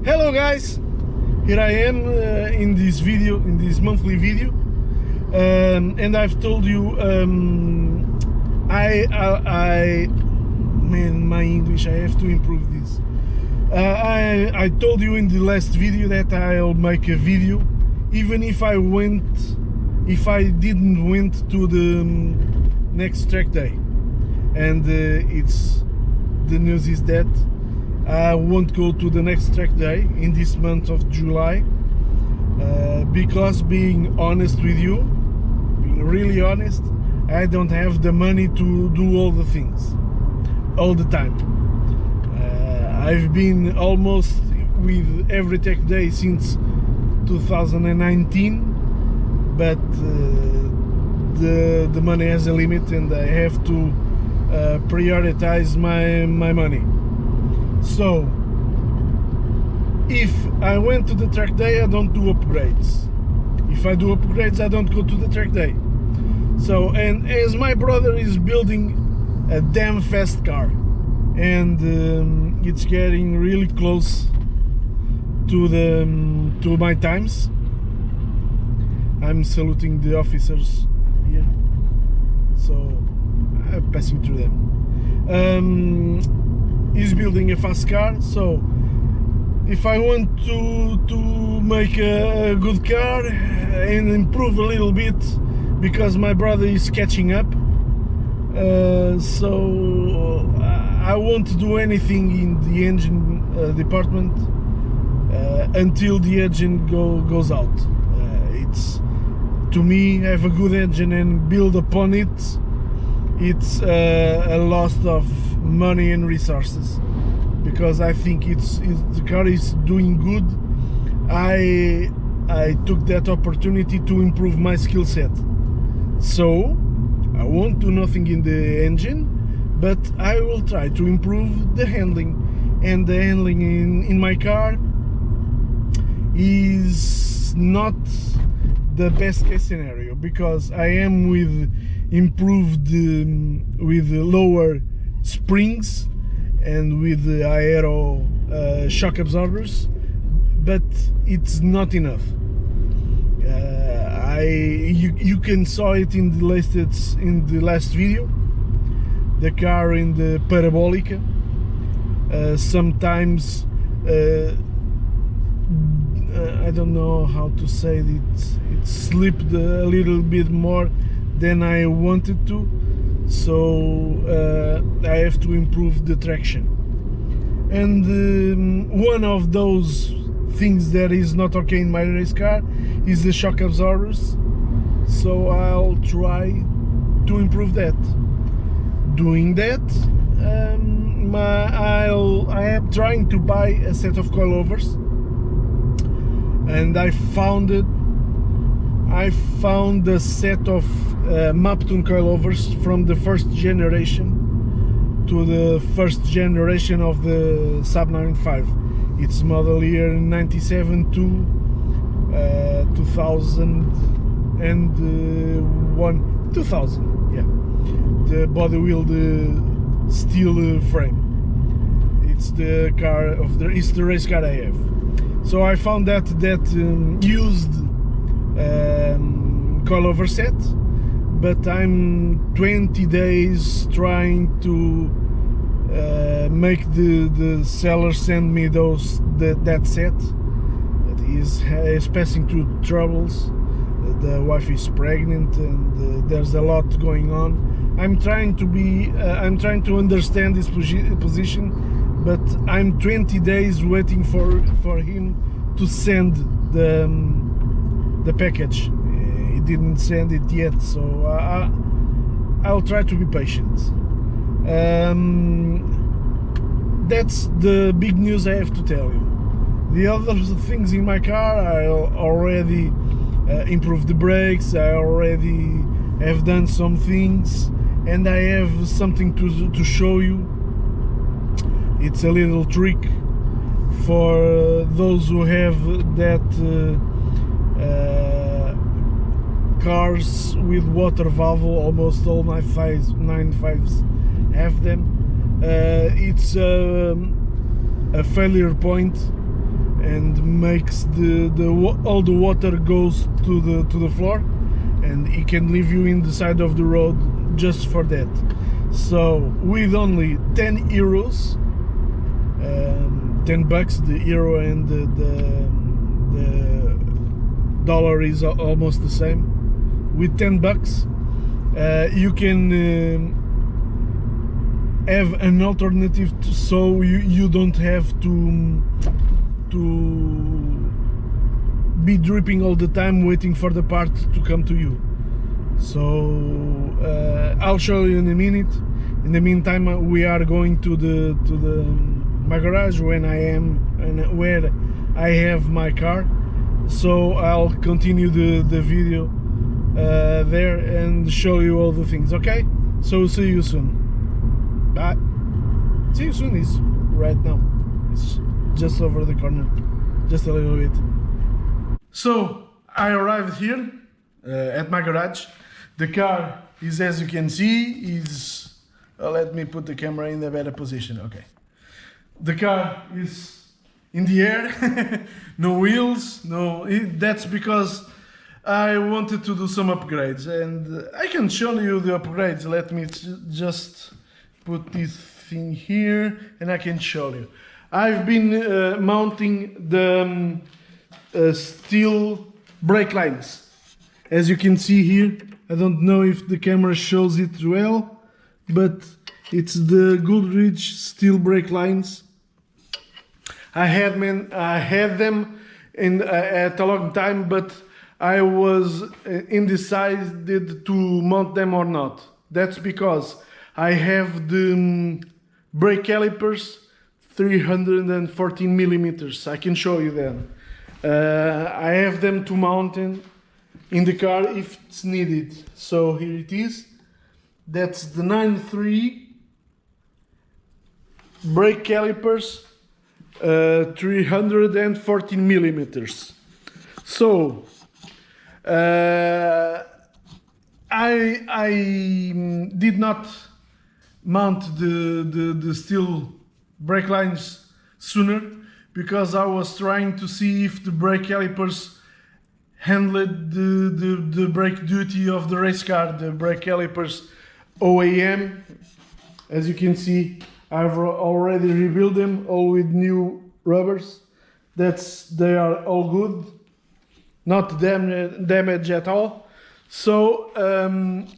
Hello guys, here I am in this video, in this monthly video, and I've told you man, my English, I have to improve this. I told you in the last video that I'll make a video even if I didn't went to the next track day, and the news is that I won't go to the next track day in this month of July, because being honest with you, being really honest, I don't have the money to do all the things all the time. I've been almost with every track day since 2019, but the money has a limit and I have to prioritize my money. So if I went to the track day, I don't do upgrades. If I do upgrades, I don't go to the track day. So, and as my brother is building a damn fast car, and it's getting really close to my times. I'm saluting the officers here, so I'm passing through them. He's building a fast car, so if I want to make a good car and improve a little bit, because my brother is catching up, so I won't do anything in the engine department until the engine goes out. It's, to me, have a good engine and build upon it, it's a loss of money and resources, because I think the car is doing good. I took that opportunity to improve my skill set, so I won't do nothing in the engine, but I will try to improve the handling, and the handling in my car is not the best case scenario, because I am with improved with lower springs and with aero shock absorbers, but it's not enough. You can saw it in the last video, the car in the parabolica. Sometimes I don't know how to say it, it slipped a little bit more than I wanted to, so I have to improve the traction. And one of those things that is not okay in my race car is the shock absorbers, so I'll try to improve that. Doing that, I am trying to buy a set of coilovers, and I found a set of Maptune coilovers from the first generation to the first generation of the Saab 95. It's model year 97 to 2000, yeah. The body wheel, the steel frame. It's the car it's the race car I have. So I found that used coilover set, but I'm 20 days trying to make the seller send me that set. That is passing through troubles. The wife is pregnant, and there's a lot going on. I'm trying to understand this position, but I'm 20 days waiting for him to send the package. He didn't send it yet, so I'll try to be patient. That's the big news I have to tell you. The other things in my car, I already improved the brakes, I already have done some things, and I have something to show you. It's a little trick for those who have that cars with water valve. Almost all 95s have them. It's a failure point, and makes all the water goes to the floor, and it can leave you in the side of the road just for that. So with only 10 euros, 10 bucks, the euro and the dollar is almost the same. With 10 bucks, you can have an alternative so you don't have to be dripping all the time waiting for the part to come to you. So I'll show you in a minute. In the meantime, we are going to my garage when I am and where I have my car. So I'll continue the video there and show you all the things. Okay? So see you soon. Bye. See you soon is right now. It's just over the corner, just a little bit. So I arrived here at my garage. The car is, as you can see, is let me put the camera in a better position. Okay, the car is in the air, no wheels, no. That's because I wanted to do some upgrades, and I can show you the upgrades. Let me just put this thing here, and I can show you. I've been mounting the steel brake lines, as you can see here. I don't know if the camera shows it well, but it's the Goodrich steel brake lines. I had them at a long time, but I was indecisive to mount them or not. That's because I have the brake calipers 314 millimeters. I can show you them. I have them to mount in the car if it's needed. So here it is. That's the 9.3 brake calipers, 314 millimeters. So I did not mount the steel brake lines sooner because I was trying to see if the brake calipers handled the brake duty of the race car. The brake calipers OEM, as you can see, I've already rebuilt them all with new rubbers. They are all good, not damaged at all. So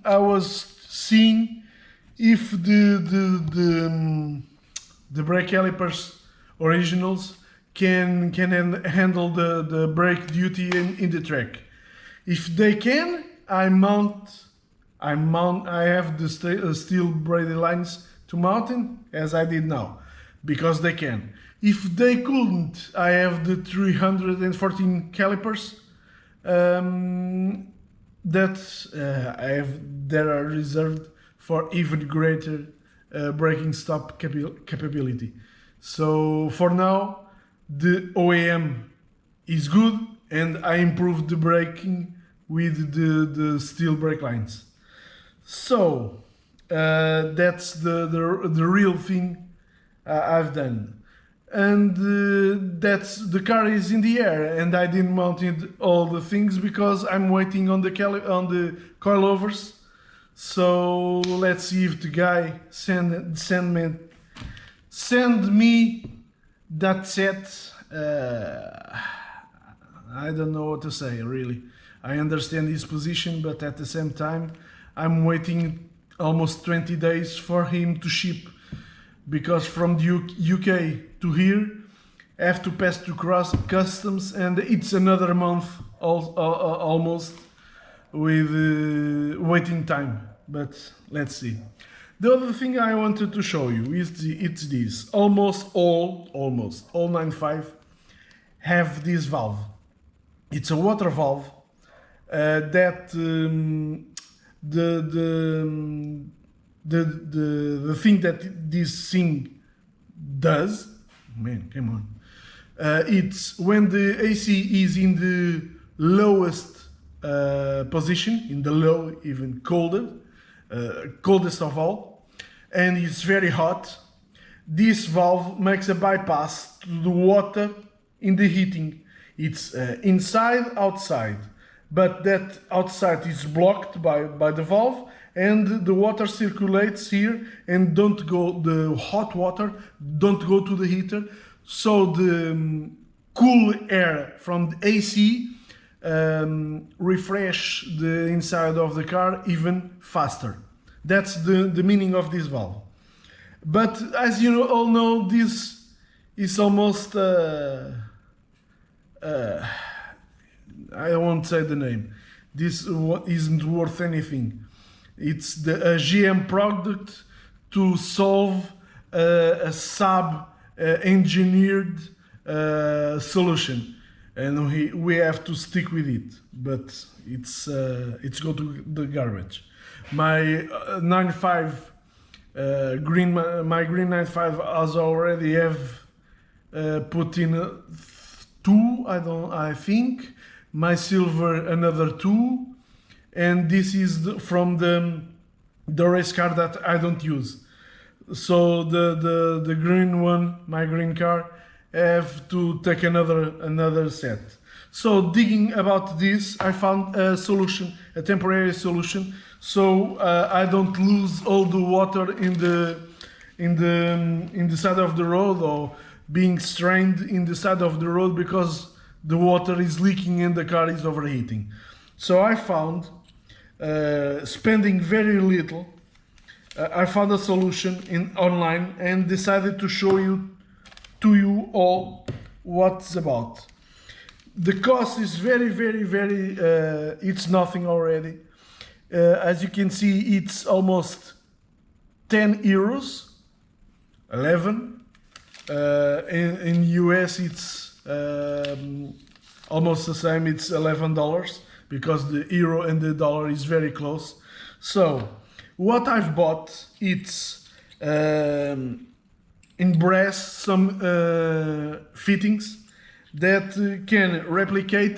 I was seeing if the brake calipers originals can handle the brake duty in the track. If they can, I have the steel brake lines to mount in, as I did now, because they can. If they couldn't, I have the 314 calipers that are reserved for even greater braking stop capability. So for now, the OEM is good, and I improved the braking with the steel brake lines. So that's the real thing I've done, and that's the car is in the air, and I didn't mount all the things because I'm waiting on the coilovers. So let's see if the guy send me that set. I don't know what to say, really. I understand his position, but at the same time I'm waiting almost 20 days for him to ship, because from the UK to here I have to pass through customs, and it's another month almost with waiting time. But let's see. The other thing I wanted to show you is it's this. Almost all 9.5 have this valve. It's a water valve that the thing that this thing does. Man, come on. It's when the AC is in the lowest position, in the low, even colder. Coldest of all, and it's very hot. This valve makes a bypass to the water in the heating. It's inside, outside, but that outside is blocked by the valve, and the water circulates here and the hot water don't go to the heater, so the cool air from the AC refresh the inside of the car even faster. That's the meaning of this valve. But as you all know, this is almost I won't say the name. This isn't worth anything. It's a GM product to solve a Saab engineered solution, and we have to stick with it. But it's go to the garbage. My 95 green 95 has already have put in 2. I think my silver another 2, and this is from the race car that I don't use. So the green one, my green car, have to take another set. So digging about this, I found a solution, a temporary solution, so I don't lose all the water in the side of the road, or being strained in the side of the road because the water is leaking and the car is overheating. So I found, spending very little, I found a solution online and decided to show to you all what's about. The cost is very, it's nothing already. As you can see, it's almost 10 euros, 11. In US it's almost the same, it's $11, because the euro and the dollar is very close. So what I've bought, it's in brass some fittings that can replicate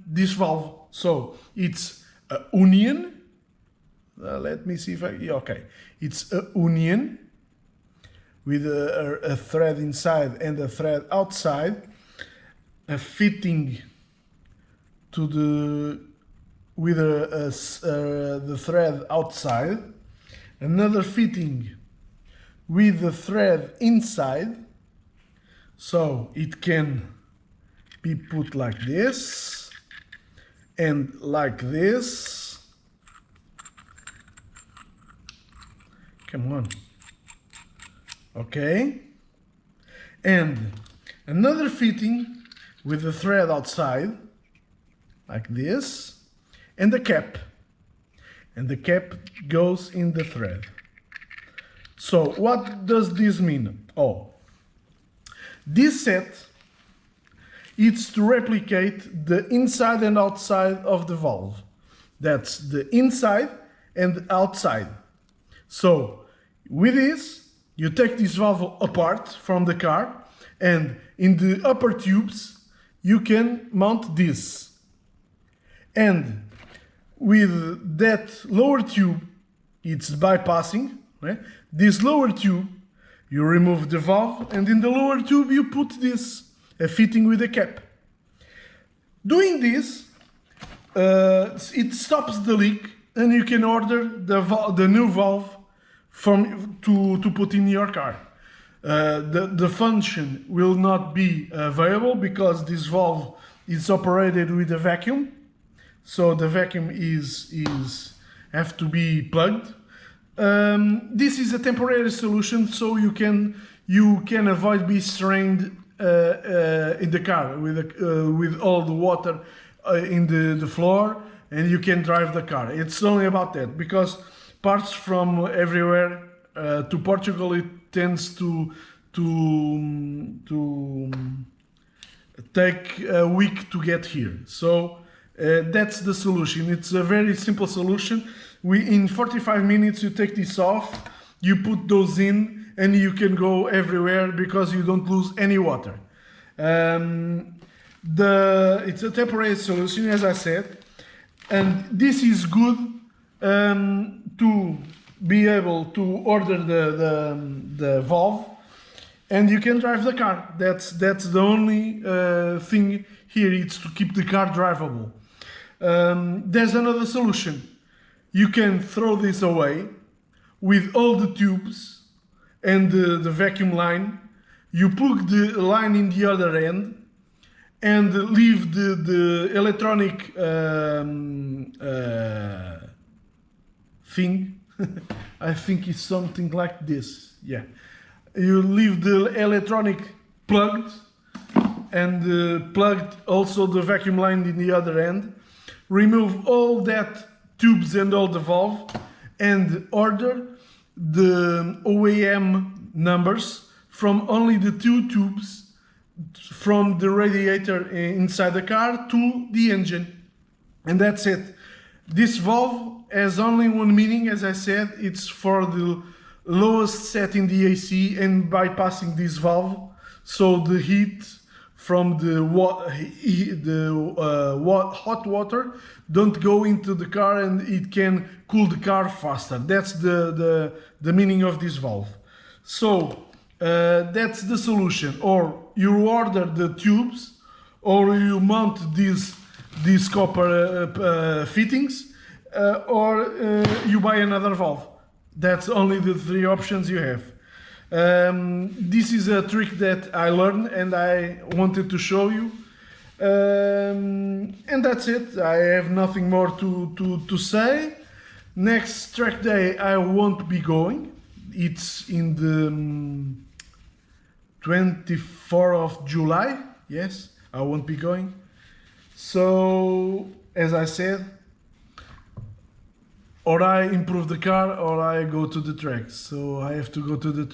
this valve. So it's a union, let me see if okay, it's a union with a thread inside and a thread outside, a fitting to the thread outside, another fitting with the thread inside, so it can be put like this and like this. Come on. Okay, and another fitting with the thread outside like this, and the cap, and the cap goes in the thread. So what does this mean? Oh, this set, it's to replicate the inside and outside of the valve. That's the inside and outside. So with this, you take this valve apart from the car, and in the upper tubes you can mount this. And with that lower tube, it's bypassing, right? This lower tube, you remove the valve, and in the lower tube you put this, a fitting with a cap. Doing this, it stops the leak, and you can order the new valve to put in your car. The function will not be available because this valve is operated with a vacuum, so the vacuum have to be plugged. This is a temporary solution, so you can avoid being strained in the car with all the water in the floor, and you can drive the car. It's only about that, because parts from everywhere to Portugal, it tends to take a week to get here. So that's the solution. It's a very simple solution. In 45 minutes you take this off, you put those in, and you can go everywhere because you don't lose any water. It's a temporary solution, as I said, and this is good to be able to order the valve and you can drive the car. That's the only thing here. It's to keep the car drivable. There's another solution. You can throw this away with all the tubes and the vacuum line. You plug the line in the other end and leave the electronic thing. I think it's something like this. Yeah, you leave the electronic plugged and plugged also the vacuum line in the other end. Remove all that tubes and all the valve and order the OEM numbers from only the two tubes from the radiator inside the car to the engine, and that's it. This valve has only one meaning, as I said. It's for the lowest set in the AC, and bypassing this valve so the heat from the hot water don't go into the car and it can cool the car faster. That's the meaning of this valve. So that's the solution. Or you order the tubes, or you mount these copper fittings, or you buy another valve. That's only the three options you have. This is a trick that I learned and I wanted to show you. And that's it. I have nothing more to say. Next track day I won't be going. It's in the 24th of July. Yes, I won't be going. So, as I said, or I improve the car or I go to the track. So I have to go to the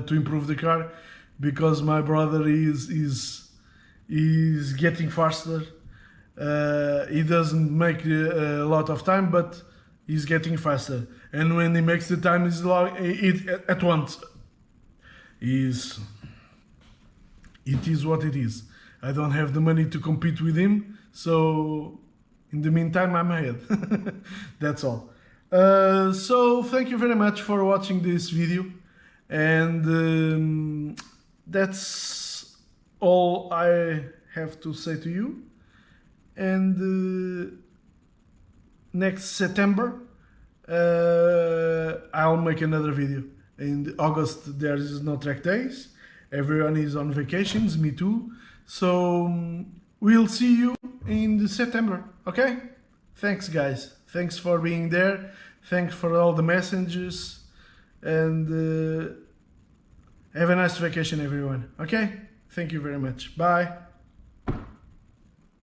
to improve the car, because my brother is getting faster. He doesn't make a lot of time, but he's getting faster. And when he makes the time, it's like it at once. It is what it is. I don't have the money to compete with him, so in the meantime I'm ahead. That's all. So thank you very much for watching this video, and that's all I have to say to you. And next September I'll make another video. In August there is no track days, everyone is on vacations, me too, so we'll see you in September. Okay, thanks guys, thanks for being there, thanks for all the messages, and have a nice vacation everyone. Okay, thank you very much. Bye.